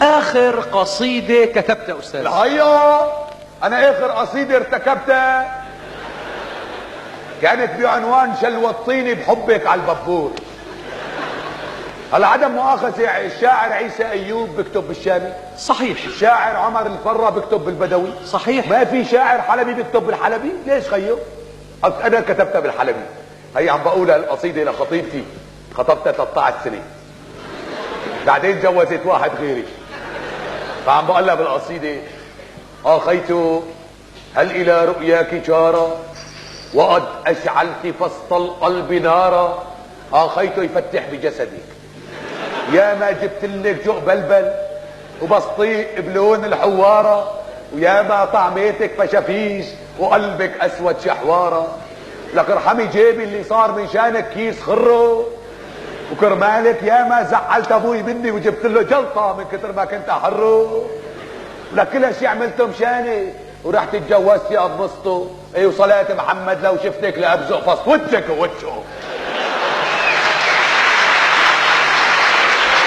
آخر قصيدة كتبتها أستاذ؟ الحقيقة أنا آخر قصيدة ارتكبتها كانت بعنوان شلوطيني بحبك على البابور. هلا عدم مؤاخذة، الشاعر عيسى أيوب بكتب بالشامي، صحيح. الشاعر عمر الفرة بكتب بالبدوي، صحيح. ما في شاعر حلبي بكتب بالحلبي. ليش خيو؟ أنا كتبتها بالحلبي. هي عم بقولها القصيدة لخطيبتي، خطبتها 13 سنة، بعدين جوزت واحد غيري، فعم بقول لها بالقصيدة: آخيت هل إلى رؤياك جارة وقد أشعلت فسط القلب نارا. آخيت يفتح بجسدك، يا ما جبت لك جوق بلبل وبسطيق بلون الحوارة، ويا ما طعميتك فشفيش وقلبك أسود شحوارة. لك ارحمي جيبي اللي صار من شانك كيس خره، وكرمالك يا ما زعلت ابوي مني وجبت له جلطة من كتر ما كنت احره. لك كل هالشي عملته مشاني ورحت اتجوزت يا ابسطه. اي وصلاة محمد لو شفتك لابزق فص وجهك ووجهه.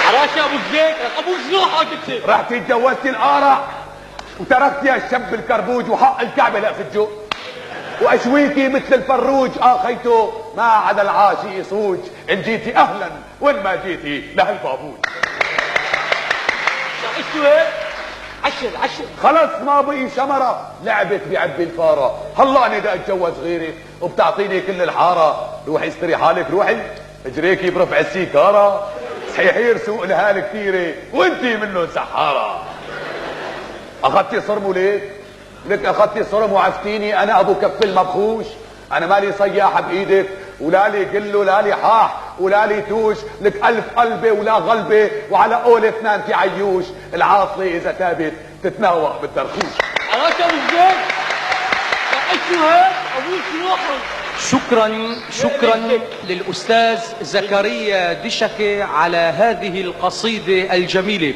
حراش يا ابو زيك، ابو زنوحه جبت. رحت اتجوزت القارع وتركت يا الشب الكربوج وحق الكعبة لأفجه، واشويكي مثل الفروج. اخيته ما عدا العاشق يصوج، ان جيتي اهلا وان ما جيتي لهالبابوج. شو هيك؟ عشر خلص ما بقي شمرة، لعبت بعب الفارة. هلا انا بدي اتجوز غيرك وبتعطيني كل الحارة. روحي استري حالك، روحي اجريكي برفع السيكارة، صحيح سوق الهال كثيرة وانتي منه سحارة. اخذتي صرم وليك؟ لك اخذتي صرم وعفتيني انا ابو كف المبخوش. انا مالي صياح بايدك ولا لي قلو لا لي حاح ولا لي توش. لك الف قلبه ولا غلبه وعلى قول اثنان في عيوش. العاطله اذا تابت تتناوق بالدرخوش. حراش يا ابو زيك، شو هيك؟ ابو زنوحه. شكرا للأستاذ زكريا دشكة على هذه القصيدة الجميلة.